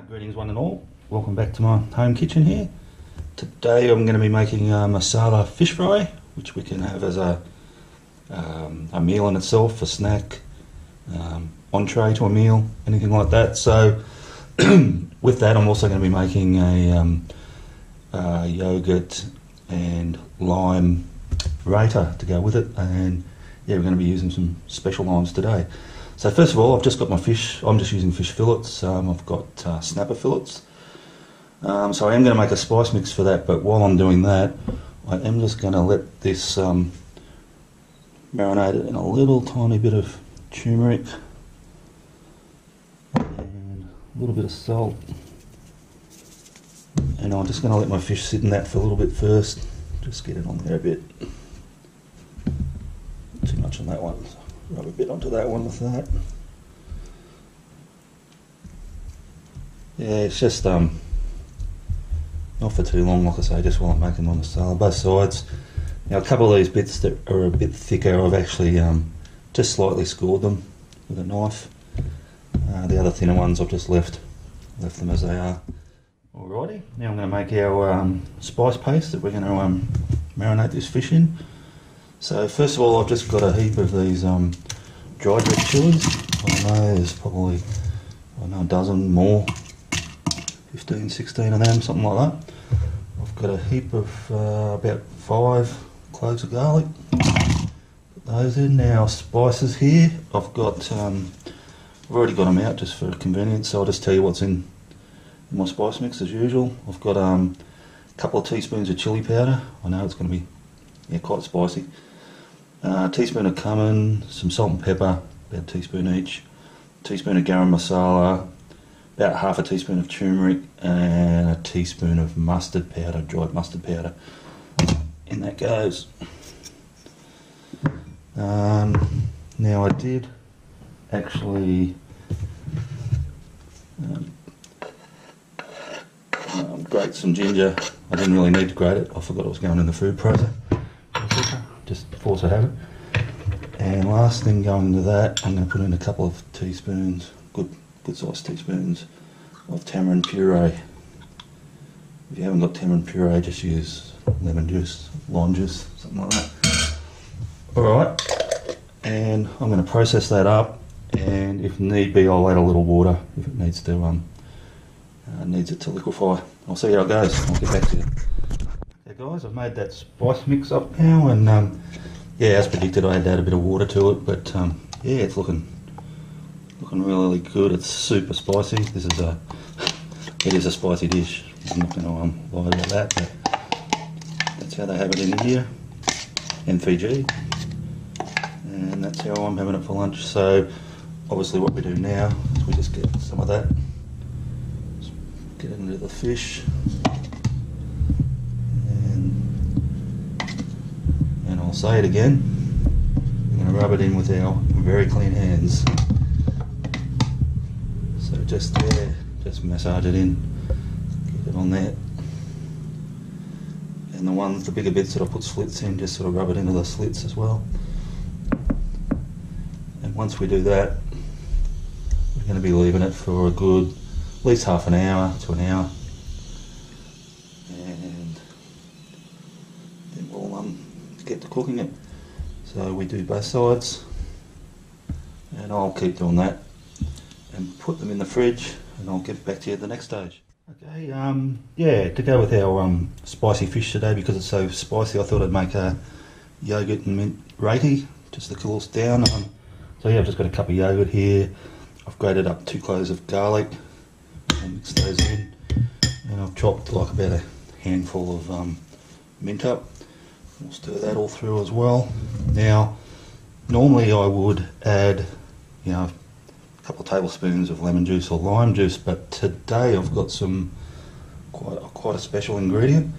Greetings one and all, welcome back to my home kitchen here. Today I'm going to be making a masala fish fry, which we can have as a meal in itself, a snack, entree to a meal, anything like that. So with that I'm also going to be making a yogurt and lime raita to go with it, and yeah, we're going to be using some special limes today. So first of all, I've just got my fish. I'm just using fish fillets. I've got snapper fillets. So I am going to make a spice mix for that, but while I'm doing that, I am just going to let this marinate in a little tiny bit of turmeric and a little bit of salt. And I'm just going to let my fish sit in that for a little bit first. Just get it on there a bit. Not too much on that one. So rub a bit onto that one with that. Yeah, it's just not for too long, like I say, just while I'm making my masala, both sides. Now a couple of these bits that are a bit thicker, I've actually just slightly scored them with a knife. The other thinner ones I've just left them as they are. Alrighty, now I'm going to make our spice paste that we're going to marinate this fish in. So first of all, I've just got a heap of these dried red chilies. I know there's probably a dozen more, 15, 16 of them, something like that. I've got a heap of about 5 cloves of garlic. Put those in. Now spices here, I've already got them out just for convenience, so I'll just tell you what's in my spice mix as usual. I've got a couple of teaspoons of chili powder. I know it's going to be quite spicy. A teaspoon of cumin, some salt and pepper, about a teaspoon each. A teaspoon of garam masala, about half a teaspoon of turmeric, and a teaspoon of mustard powder, dried mustard powder. In that goes. Now I did actually grate some ginger. I didn't really need to grate it. I forgot it was going in the food processor. Just force a habit. And last thing going into that, I'm going to put in a couple of teaspoons, good sized teaspoons of tamarind puree. If you haven't got tamarind puree, just use lemon juice, lime juice, something like that. Alright, and I'm going to process that up, and if need be I'll add a little water if it needs to liquefy. I'll see how it goes. I'll get back to you. Okay guys, I've made that spice mix up now, and yeah, as predicted I had to add a bit of water to it, but yeah, it's looking really good. It's super spicy. It is a spicy dish. I'm not going to lie about that, but that's how they have it in India and Fiji, and that's how I'm having it for lunch. So obviously what we do now is we just get some of that, get it into the fish, and I'll say it again, we're going to rub it in with our very clean hands. So just there, just massage it in, get it on there. And the bigger bits that I put slits in, just sort of rub it into the slits as well. And once we do that, we're going to be leaving it for a good, at least half an hour to an hour. And then we'll get to cooking it. So we do both sides, and I'll keep doing that and put them in the fridge, and I'll get back to you at the next stage. Okay, yeah, to go with our spicy fish today, because it's so spicy, I thought I'd make a yogurt and mint raita just to cool us down. So yeah, I've just got a cup of yogurt here. I've grated up 2 cloves of garlic and mixed those in, and I've chopped like about a handful of mint up. We'll stir that all through as well. Now, normally I would add, a couple of tablespoons of lemon juice or lime juice, but today I've got some quite a special ingredient.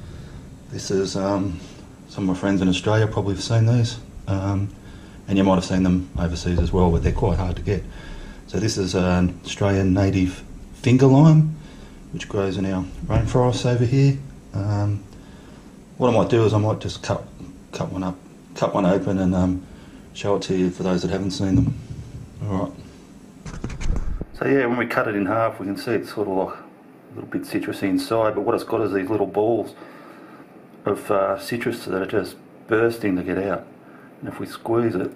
This is some of my friends in Australia probably have seen these, and you might have seen them overseas as well, but they're quite hard to get. So this is an Australian native finger lime, which grows in our rainforests over here. What I might do is I might just cut one open and show it to you for those that haven't seen them. Alright. So yeah, when we cut it in half, we can see it's sort of little bit citrusy inside, but what it's got is these little balls of citrus that are just bursting to get out. And if we squeeze it,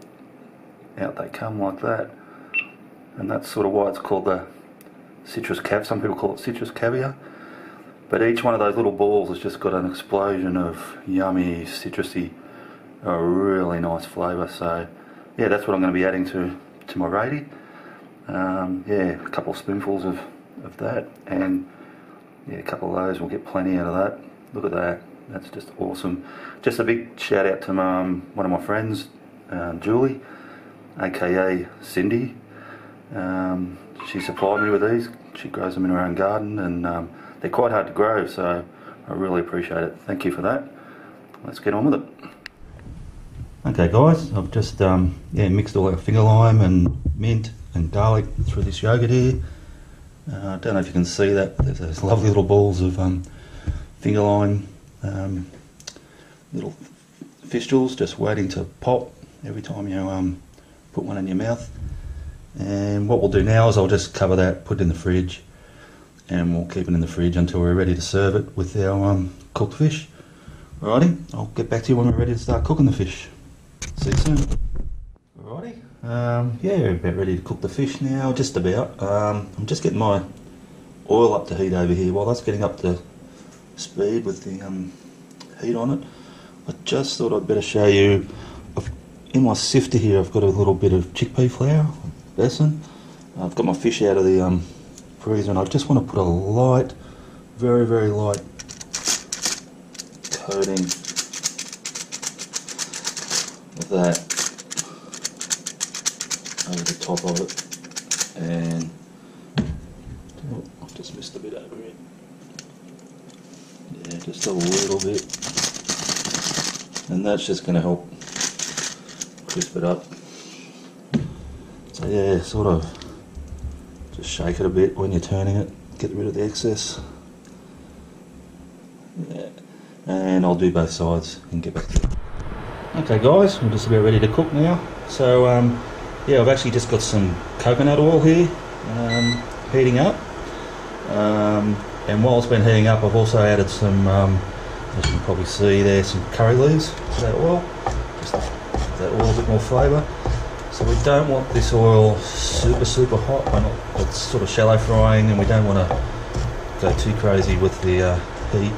out they come like that. And that's sort of why it's called the citrus caviar. Some people call it citrus caviar. But each one of those little balls has just got an explosion of yummy, citrusy, really nice flavour. So yeah, that's what I'm going to be adding to my rati. Yeah, a couple of spoonfuls of that, and yeah, a couple of those, we'll get plenty out of that. Look at that, that's just awesome. Just a big shout out to one of my friends, Julie, aka Cindy. She supplied me with these. She grows them in her own garden, and they're quite hard to grow, so I really appreciate it. Thank you for that. Let's get on with it. Okay guys, I've just mixed all our finger lime and mint and garlic through this yogurt here. I don't know if you can see that, there's those lovely little balls of finger lime, little fistules just waiting to pop every time you put one in your mouth. And what we'll do now is I'll just cover that, put it in the fridge, and we'll keep it in the fridge until we're ready to serve it with our cooked fish. Alrighty, I'll get back to you when we're ready to start cooking the fish. See you soon. Alrighty, yeah, about ready to cook the fish now, just about. I'm just getting my oil up to heat over here. While that's getting up to speed with the heat on it, I just thought I'd better show you, in my sifter here I've got a little bit of chickpea flour, besan. I've got my fish out of the freezer, and I just want to put a light, very, very light coating of that over the top of it, and oh, I've just missed a bit over here. Yeah, just a little bit, and that's just going to help crisp it up. So yeah, sort of just shake it a bit when you're turning it, get rid of the excess. Yeah. And I'll do both sides and get back to it. Okay guys, we're just about ready to cook now. So yeah, I've actually just got some coconut oil here heating up, and while it's been heating up I've also added some, as you can probably see there, some curry leaves to that oil, just to give that oil a bit more flavour. So we don't want this oil super hot, it's sort of shallow frying, and we don't want to go too crazy with the heat.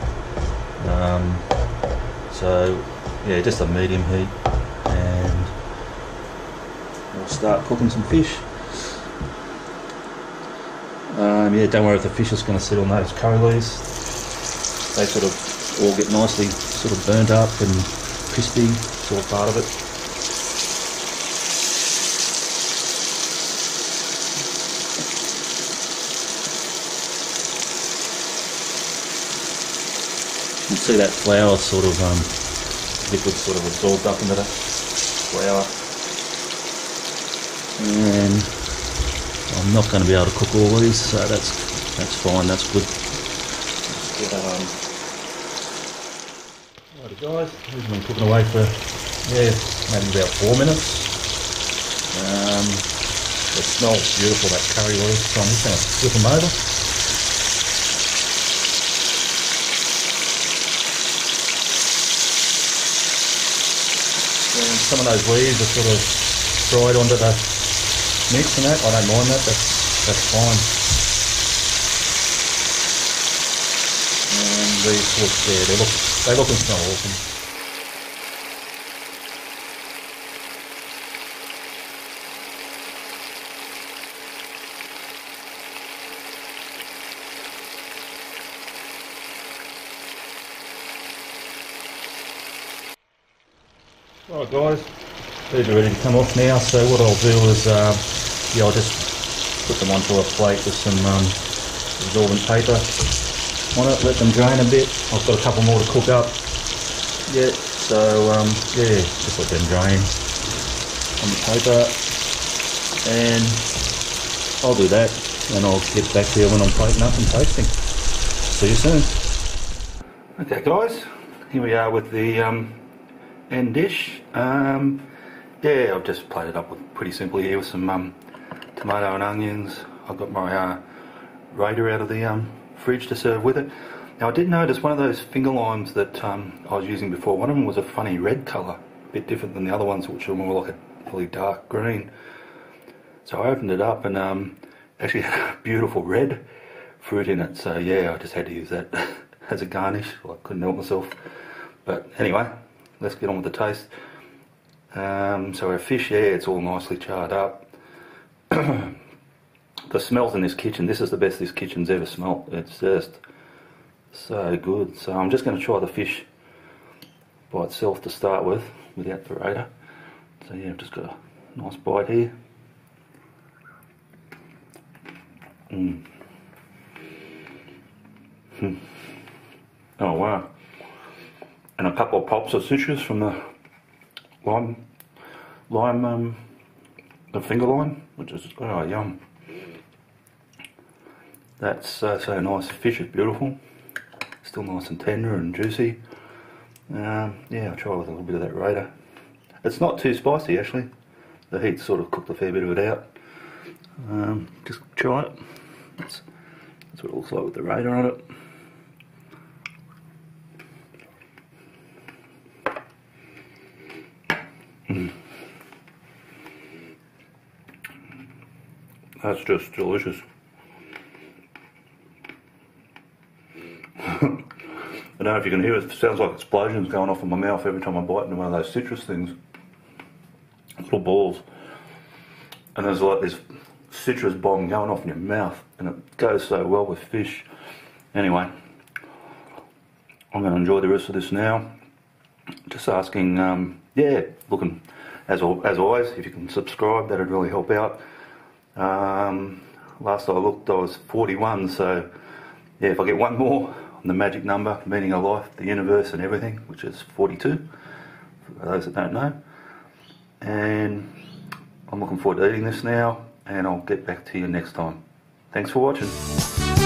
So yeah, just a medium heat, and we'll start cooking some fish. Yeah, don't worry if the fish is going to sit on those curry leaves. They sort of all get nicely sort of burnt up and crispy. It's all part of it. You can see that flour sort of liquid sort of absorbed up into the flour, and I'm not going to be able to cook all these, so that's fine, that's good. Alrighty guys, these have been cooking away for maybe about 4 minutes. It smells beautiful, that curry leaf, so I'm just going to flip them over. And some of those leaves are sort of fried onto the mix and that. I don't mind that, that's fine. And these look, yeah, they look and smell awesome. Alright guys, these are ready to come off now, so what I'll do is I'll just put them onto a plate with some absorbent paper on it, let them drain a bit. I've got a couple more to cook up yet, so yeah, just let them drain on the paper, and I'll do that, and I'll get back to you when I'm plating up and tasting. See you soon. Okay guys, here we are with the end dish. Yeah, I've just plated up pretty simply here with some tomato and onions. I've got my rata out of the fridge to serve with it. Now I did notice one of those finger limes that I was using before, one of them was a funny red colour, a bit different than the other ones which are more like a really dark green. So I opened it up and actually had a beautiful red fruit in it, so yeah, I just had to use that as a garnish. Well, I couldn't help myself. But anyway, let's get on with the taste. So our fish, yeah, it's all nicely charred up. The smells in this kitchen, this is the best this kitchen's ever smelt. It's just so good. So I'm just going to try the fish by itself to start with, without the radar. So yeah, I've just got a nice bite here. Oh wow. And a couple of pops of citrus from the the finger lime, which is, oh yum. That's so nice. The fish is beautiful, still nice and tender and juicy. Yeah, I'll try with a little bit of that Raider. It's not too spicy actually. The heat sort of cooked a fair bit of it out. Just try it. That's what it looks like with the Raider on it. That's just delicious. I don't know if you can hear it, it sounds like explosions going off in my mouth every time I bite into one of those citrus things. Little balls. And there's like this citrus bomb going off in your mouth, and it goes so well with fish. Anyway, I'm going to enjoy the rest of this now. Just asking, yeah, looking, as always, if you can subscribe, that'd really help out. Last I looked, I was 41, so yeah, if I get one more on the magic number, meaning of life, the universe and everything, which is 42, for those that don't know. And I'm looking forward to eating this now, and I'll get back to you next time. Thanks for watching.